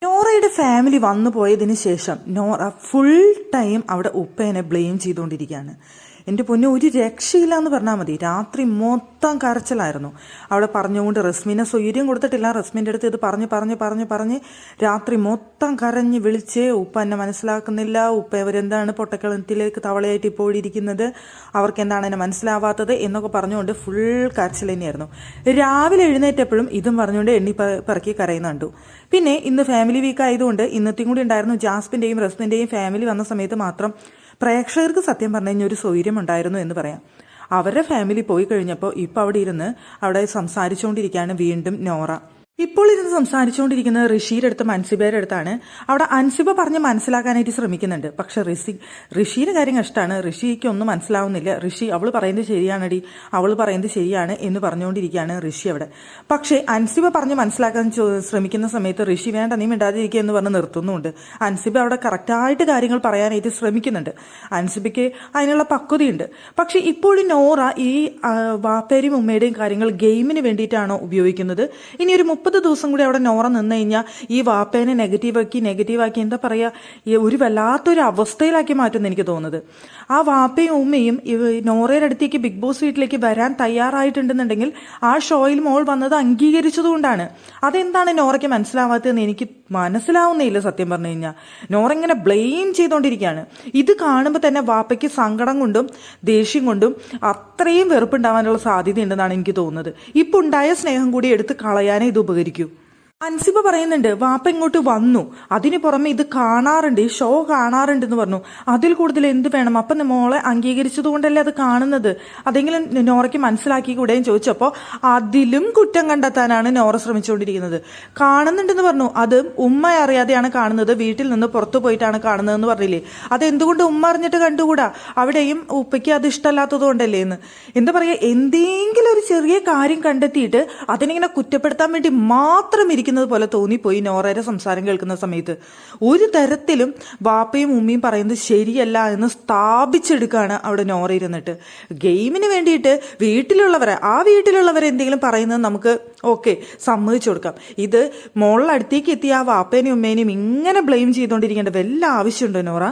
നോറയുടെ family വന്നു പോയതിന് ശേഷം നോറ ഫുൾ ടൈം അവിടെ ഉപ്പേനെ ബ്ലെയിം ചെയ്തുകൊണ്ടിരിക്കുകയാണ്. എൻ്റെ പൊന്നെ, ഒരു രക്ഷയില്ല എന്ന് പറഞ്ഞാൽ മതി. രാത്രി മൊത്തം കരച്ചിലായിരുന്നു. അവിടെ പറഞ്ഞുകൊണ്ട് റസ്മിനെ സ്വൈര്യം കൊടുത്തിട്ടില്ല. റസ്മിൻ്റെ അടുത്ത് ഇത് പറഞ്ഞ് രാത്രി മൊത്തം കരഞ്ഞ് വിളിച്ച് ഉപ്പ എന്നെ മനസ്സിലാക്കുന്നില്ല, ഉപ്പ അവരെന്താണ് പൊട്ടക്കിളത്തിലേക്ക് തവളയായിട്ട് ഇപ്പോൾ ഇരിക്കുന്നത്, അവർക്ക് എന്താണ് എന്നെ മനസ്സിലാവാത്തത് എന്നൊക്കെ പറഞ്ഞുകൊണ്ട് ഫുൾ കരച്ചിൽ തന്നെയായിരുന്നു. രാവിലെ എഴുന്നേറ്റപ്പോഴും ഇതും പറഞ്ഞുകൊണ്ട് എണ്ണി പറക്കി കരയുന്ന കണ്ടു. പിന്നെ ഇന്ന് ഫാമിലി വീക്ക് ആയതുകൊണ്ട് ഇന്നത്തെയും കൂടി ഉണ്ടായിരുന്നു. ജാസ്മിൻ്റെയും റസ്മിൻ്റെയും ഫാമിലി വന്ന സമയത്ത് മാത്രം പ്രേക്ഷകർക്ക് സത്യം പറഞ്ഞു കഴിഞ്ഞാൽ ഒരു സ്വൈര്യം ഉണ്ടായിരുന്നു എന്ന് പറയാം. അവരുടെ ഫാമിലി പോയി കഴിഞ്ഞപ്പോൾ ഇപ്പോൾ അവിടെ ഇരുന്ന് അവിടെ സംസാരിച്ചുകൊണ്ടിരിക്കുകയാണ് വീണ്ടും നോറ. ഇപ്പോൾ ഇരുന്ന് സംസാരിച്ചുകൊണ്ടിരിക്കുന്നത് ഋഷിയുടെ അടുത്ത് അൻസിബയുടെ അടുത്താണ്. അവിടെ അൻസിബ പറഞ്ഞ് മനസ്സിലാക്കാനായിട്ട് ശ്രമിക്കുന്നുണ്ട്. പക്ഷെ ഋഷിയുടെ കാര്യം കഷ്ടമാണ്. ഋഷിക്ക് ഒന്നും മനസ്സിലാവുന്നില്ല. ഋഷി അവൾ പറയുന്നത് ശരിയാണടി, അവൾ പറയുന്നത് ശരിയാണ് എന്ന് പറഞ്ഞുകൊണ്ടിരിക്കുകയാണ് ഋഷി അവിടെ. പക്ഷേ അൻസിബ പറഞ്ഞ് മനസ്സിലാക്കാൻ ശ്രമിക്കുന്ന സമയത്ത് ഋഷി വേണ്ട, നീ മിണ്ടാതിരിക്കുക എന്ന് പറഞ്ഞ് നിർത്തുന്നുണ്ട്. അൻസിബ അവിടെ കറക്റ്റായിട്ട് കാര്യങ്ങൾ പറയാനായിട്ട് ശ്രമിക്കുന്നുണ്ട്. അൻസിബയ്ക്ക് അതിനുള്ള പക്വതയുണ്ട്. പക്ഷെ ഇപ്പോഴും നോറ ഈ വാപ്പേരെയും ഉമ്മയുടെയും കാര്യങ്ങൾ ഗെയിമിന് വേണ്ടിയിട്ടാണോ ഉപയോഗിക്കുന്നത്? ഇനി ഒരു 30 ദിവസം കൂടി അവിടെ നോറ നിന്ന് കഴിഞ്ഞാൽ ഈ വാപ്പേനെ നെഗറ്റീവാക്കി എന്താ പറയുക, ഒരു വല്ലാത്തൊരു അവസ്ഥയിലാക്കി മാറ്റുമെന്ന് എനിക്ക് തോന്നുന്നത്. ആ വാപ്പയും ഉമ്മയും നോറയുടെ അടുത്തേക്ക് ബിഗ് ബോസ് വീട്ടിലേക്ക് വരാൻ തയ്യാറായിട്ടുണ്ടെന്നുണ്ടെങ്കിൽ ആ ഷോയിൽ മോൾ വന്നത് അംഗീകരിച്ചതുകൊണ്ടാണ്. അതെന്താണ് നോറയ്ക്ക് മനസ്സിലാവാത്തതെന്ന് എനിക്ക് മനസ്സിലാവുന്നേയില്ല സത്യം പറഞ്ഞു കഴിഞ്ഞാൽ. നോറ ഇങ്ങനെ ബ്ലെയിം ചെയ്തുകൊണ്ടിരിക്കുകയാണ്. ഇത് കാണുമ്പോൾ തന്നെ വാപ്പയ്ക്ക് സങ്കടം കൊണ്ടും ദേഷ്യം കൊണ്ടും അത്രയും വെറുപ്പുണ്ടാവാനുള്ള സാധ്യതയുണ്ടെന്നാണ് എനിക്ക് തോന്നുന്നത്. ഇപ്പം ഉണ്ടായ സ്നേഹം കൂടി എടുത്ത് കളയാനേ ഇത് ഉപകരിക്കൂ. അൻസിബ പറയുന്നുണ്ട് വാപ്പ ഇങ്ങോട്ട് വന്നു, അതിന് പുറമെ ഇത് കാണാറുണ്ട്, ഈ ഷോ കാണാറുണ്ടെന്ന് പറഞ്ഞു, അതിൽ കൂടുതൽ എന്ത് വേണം? അപ്പം മോളെ അംഗീകരിച്ചത് കൊണ്ടല്ലേ അത് കാണുന്നത്, അതെങ്കിലും നോറയ്ക്ക് മനസ്സിലാക്കി കൂടെയും ചോദിച്ചപ്പോൾ അതിലും കുറ്റം കണ്ടെത്താനാണ് നോറ ശ്രമിച്ചുകൊണ്ടിരിക്കുന്നത്. കാണുന്നുണ്ടെന്ന് പറഞ്ഞു, അത് ഉമ്മ അറിയാതെയാണ് കാണുന്നത്, വീട്ടിൽ നിന്ന് പുറത്തു പോയിട്ടാണ് കാണുന്നതെന്ന് പറഞ്ഞില്ലേ, അതെന്തുകൊണ്ട് ഉമ്മ അറിഞ്ഞിട്ട് കണ്ടുകൂടാ? അവിടെയും ഉപ്പയ്ക്ക് അത് ഇഷ്ടമല്ലാത്തത് കൊണ്ടല്ലേ എന്ന്. എന്താ പറയുക, എന്തെങ്കിലും ഒരു ചെറിയ കാര്യം കണ്ടെത്തിയിട്ട് അതിനിങ്ങനെ കുറ്റപ്പെടുത്താൻ വേണ്ടി മാത്രം പോലെ തോന്നിപ്പോയി നോറയുടെ സംസാരം കേൾക്കുന്ന സമയത്ത്. ഒരു തരത്തിലും വാപ്പയും ഉമ്മയും പറയുന്നത് ശരിയല്ല എന്ന് സ്ഥാപിച്ചെടുക്കുകയാണ് അവിടെ നോറ ഇരുന്നിട്ട്. ഗെയിമിന് വേണ്ടിയിട്ട് വീട്ടിലുള്ളവരെ എന്തെങ്കിലും പറയുന്നത് നമുക്ക് ഓക്കെ സമ്മതിച്ചു കൊടുക്കാം. ഇത് മോളുടെ അടുത്തേക്ക് എത്തിയ ആ വാപ്പേനെയും ഉമ്മേനെയും ഇങ്ങനെ ബ്ലെയിം ചെയ്തുകൊണ്ടിരിക്കേണ്ട വല്ല ആവശ്യമുണ്ടോ നോറ?